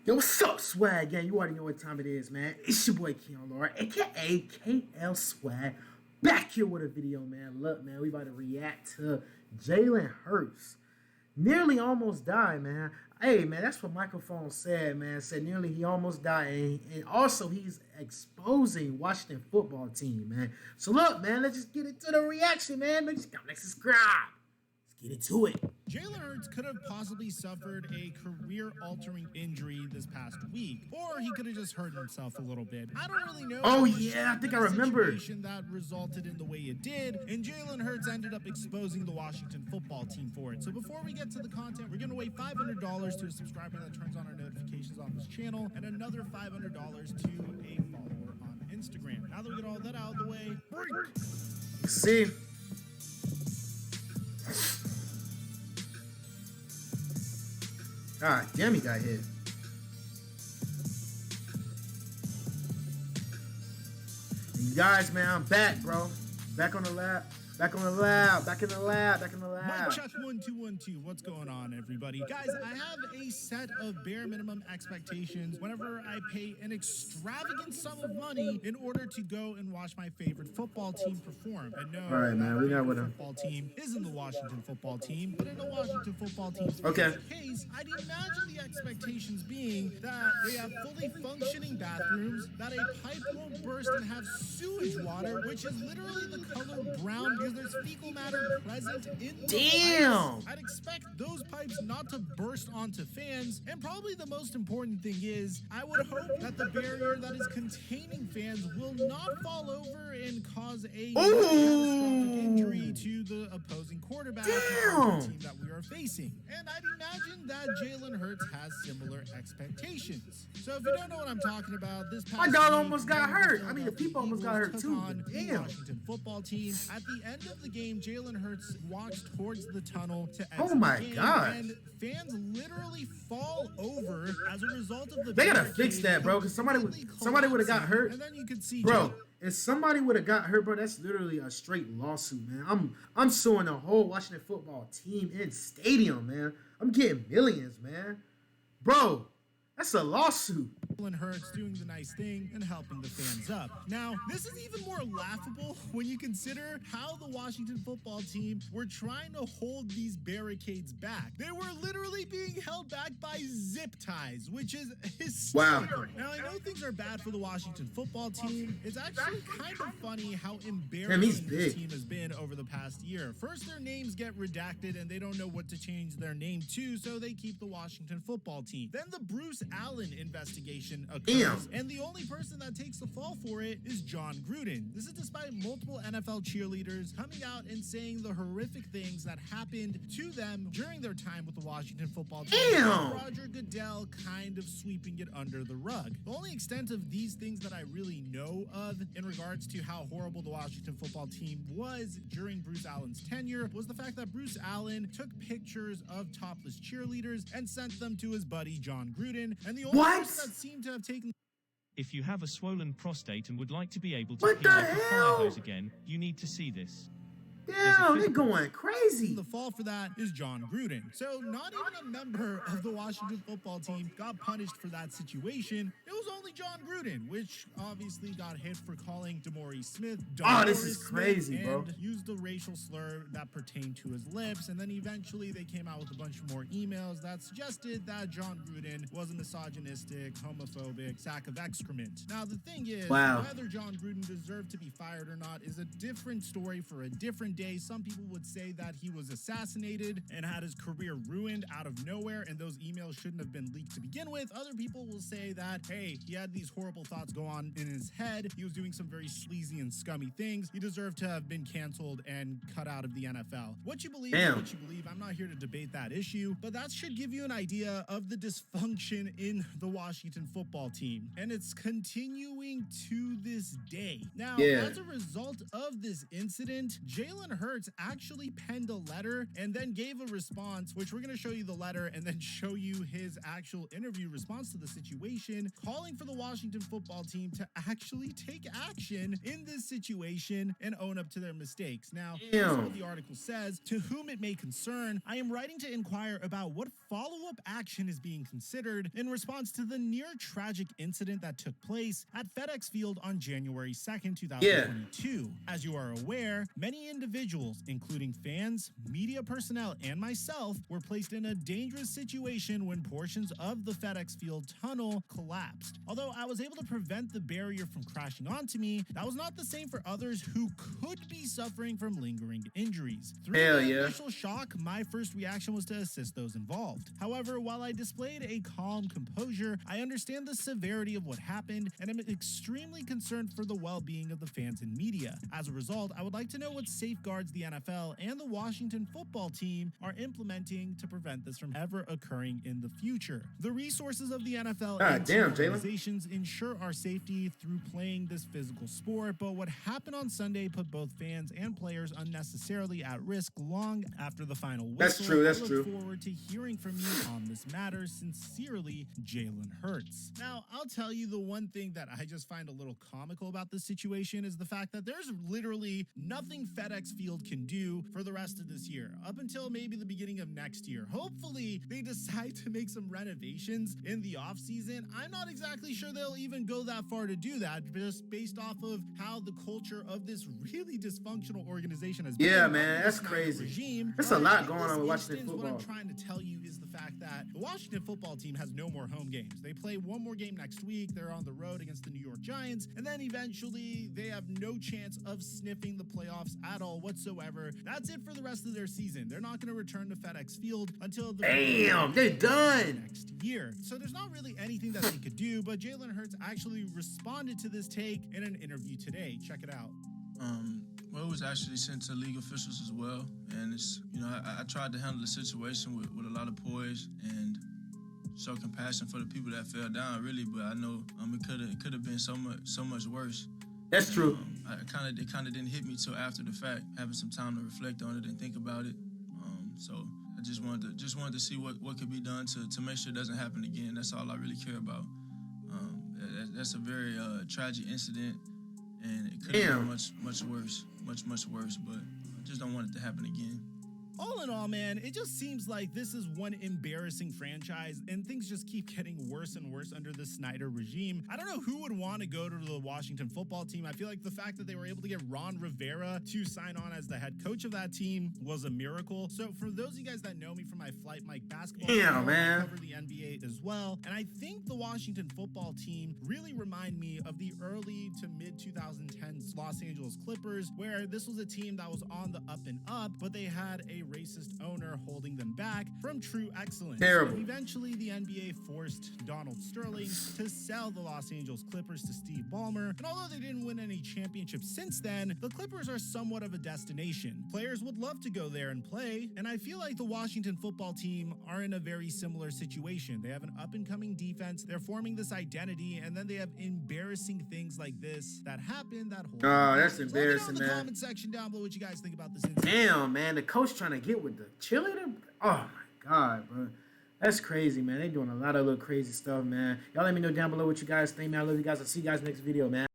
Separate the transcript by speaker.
Speaker 1: Yo, what's up, Swag Gang? You already know what time it is, man. It's your boy Keon Laura, aka KL Swag, back here with a video, man. Look, man, we about to react to Jalen Hurts. Nearly almost died, man. Hey, man, that's what microphone said, man. Said nearly he almost died, and also he's exposing Washington football team, man. So look, man, let's just get into the reaction, man. Make sure you like, subscribe. Let's get into it.
Speaker 2: Jalen Hurts could have possibly suffered a career-altering injury this past week, or he could have just hurt himself a little bit. I don't really know.
Speaker 1: Oh yeah, I think I remember.
Speaker 2: Situation that resulted in the way it did, and Jalen Hurts ended up exposing the Washington football team for it. So before we get to the content, we're giving away $500 to a subscriber that turns on our notifications on this channel, and another $500 to a follower on Instagram. Now that we get all that out of the way, break.
Speaker 1: See. God damn, he got hit. You guys, man, I'm back, bro. Back on the lab. Back on the lab. Back in the lab. Back in the lab.
Speaker 2: Mic check 1 2 1 2. What's going on, everybody? Guys, I have a set of bare minimum expectations whenever I pay an extravagant sum of money in order to go and watch my favorite football team perform. I know.
Speaker 1: All right, man. We got with him.
Speaker 2: Football team isn't the Washington football team, but in the Washington football team's case, I'd imagine the expectations being that they have fully functioning bathrooms, that a pipe won't burst and have sewage water, which is literally the color brown because there's fecal matter present in the pipes. I'd expect those pipes not to burst onto fans, and probably the most important thing is, I would hope that the barrier that is containing fans will not fall over and cause a catastrophic injury to the opposing quarterback of the team that we are facing. And I'd imagine that Jalen Hurts has similar expectations. So if you don't know what I'm talking about, this past
Speaker 1: my dog
Speaker 2: week,
Speaker 1: almost got hurt. I mean, the people almost got hurt too.
Speaker 2: The Washington football team. At the end of the game, Jalen Hurts walked towards the tunnel to exit the game, and fans literally fall over as a result of the.
Speaker 1: They gotta fix that, bro. Because somebody would have got hurt.
Speaker 2: And then you could see,
Speaker 1: bro. If somebody would have got hurt, bro, that's literally a straight lawsuit, man. I'm suing the whole Washington football team and stadium, man. I'm getting millions, man. Bro, that's a lawsuit.
Speaker 2: Jalen Hurts doing the nice thing and helping the fans up. Now, this is even more laughable when you consider how the Washington football team were trying to hold these barricades back. They were literally being held back by zip ties, which is hysterical. Wow. Now, I know things are bad for the Washington football team. It's actually kind of funny how embarrassing this team has been over the past year. First, their names get redacted and they don't know what to change their name to, so they keep the Washington football team. Then the Bruce Allen investigation occurs, and the only person that takes the fall for it is John Gruden. This is despite multiple NFL cheerleaders coming out and saying the horrific things that happened to them during their time with the Washington football team. Roger Goodell kind of sweeping it under the rug. The only extent of these things that I really know of in regards to how horrible the Washington football team was during Bruce Allen's tenure was the fact that Bruce Allen took pictures of topless cheerleaders and sent them to his buddy John Gruden, and the only person that seemed to have taken.
Speaker 3: If you have a swollen prostate and would like to be able to pee like a fire hose again, you need to see this.
Speaker 1: Damn, they're going crazy.
Speaker 2: The fall for that is John Gruden. So not even a member of the Washington football team got punished for that situation. It was only John Gruden, which obviously got hit for calling DeMaurice Smith
Speaker 1: this is crazy, bro.
Speaker 2: And used the racial slur that pertained to his lips. And then eventually they came out with a bunch more emails that suggested that John Gruden was a misogynistic, homophobic sack of excrement. Now the thing is, whether John Gruden deserved to be fired or not is a different story for a different day. Some people would say that he was assassinated and had his career ruined out of nowhere, and those emails shouldn't have been leaked to begin with. Other people will say that, hey, he had these horrible thoughts go on in his head. He was doing some very sleazy and scummy things. He deserved to have been canceled and cut out of the NFL. What you believe is what you believe. I'm not here to debate that issue, but that should give you an idea of the dysfunction in the Washington football team, and it's continuing to this day. Now, as a result of this incident, Jalen Jalen Hurts actually penned a letter and then gave a response, which we're going to show you the letter and then show you his actual interview response to the situation, calling for the Washington football team to actually take action in this situation and own up to their mistakes. Now, here's what the article says. To whom it may concern, I am writing to inquire about what follow-up action is being considered in response to the near tragic incident that took place at FedEx Field on January 2nd, 2022. As you are aware, many individuals, including fans, media personnel, and myself, were placed in a dangerous situation when portions of the FedEx Field tunnel collapsed. Although I was able to prevent the barrier from crashing onto me, that was not the same for others who could be suffering from lingering injuries. Through the initial shock, my first reaction was to assist those involved. However, while I displayed a calm composure, I understand the severity of what happened and am extremely concerned for the well-being of the fans and media. As a result, I would like to know what safeguards the NFL and the Washington football team are implementing to prevent this from ever occurring in the future. The resources of the NFL and team organizations ensure our safety through playing this physical sport, but what happened on Sunday put both fans and players unnecessarily at risk long after the final whistle.
Speaker 1: That's true.
Speaker 2: I look forward to hearing from you on this matter. Sincerely, Jalen Hurts. Now, I'll tell you the one thing that I just find a little comical about this situation is the fact that there's literally nothing FedEx Field can do for the rest of this year, up until maybe the beginning of next year. Hopefully, they decide to make some renovations in the offseason. I'm not exactly sure they'll even go that far to do that, just based off of how the culture of this really dysfunctional organization has been.
Speaker 1: Yeah, man, that's crazy. There's a lot going on with Washington football.
Speaker 2: What I'm trying to tell you is the fact that the Washington football team has no more home games. They play one more game next week. They're on the road against the New York Giants, and then eventually they have no chance of sniffing the playoffs at all whatsoever. That's it for the rest of their season. They're not going to return to FedEx Field until the
Speaker 1: they're done
Speaker 2: next year. So there's not really anything that they could do, but Jalen Hurts actually responded to this take in an interview today. Check it out.
Speaker 4: Well, it was actually sent to league officials as well, and it's, you know, I tried to handle the situation with a lot of poise and show compassion for the people that fell down, really. But I know it could have been so much worse.
Speaker 1: That's true.
Speaker 4: It kind of didn't hit me till after the fact, having some time to reflect on it and think about it. So I just wanted to see what could be done to make sure it doesn't happen again. That's all I really care about. That's a very tragic incident, and it could have been much worse, but I just don't want it to happen again.
Speaker 2: All in all, man, it just seems like this is one embarrassing franchise, and things just keep getting worse and worse under the Snyder regime. I don't know who would want to go to the Washington football team. I feel like the fact that they were able to get Ron Rivera to sign on as the head coach of that team was a miracle. So for those of you guys that know me from my Flight Mike basketball, I cover the NBA as well, and I think the Washington football team really remind me of the early to mid 2010s Los Angeles Clippers, where this was a team that was on the up and up, but they had a racist owner holding them back from true excellence.
Speaker 1: Terrible.
Speaker 2: And eventually, the NBA forced Donald Sterling to sell the Los Angeles Clippers to Steve Ballmer. And although they didn't win any championships since then, the Clippers are somewhat of a destination. Players would love to go there and play, and I feel like the Washington football team are in a very similar situation. They have an up-and-coming defense, they're forming this identity, and then they have embarrassing things like this that happen that whole
Speaker 1: that's
Speaker 2: so
Speaker 1: embarrassing,
Speaker 2: let me know in the
Speaker 1: man.
Speaker 2: comment section down below what you guys think about this incident.
Speaker 1: Damn, man, the coach trying to get with the cheerleader. Oh my god, bro, that's crazy, man. They doing a lot of little crazy stuff, man. Y'all let me know down below what you guys think, man. I love you guys. I'll see you guys next video, man.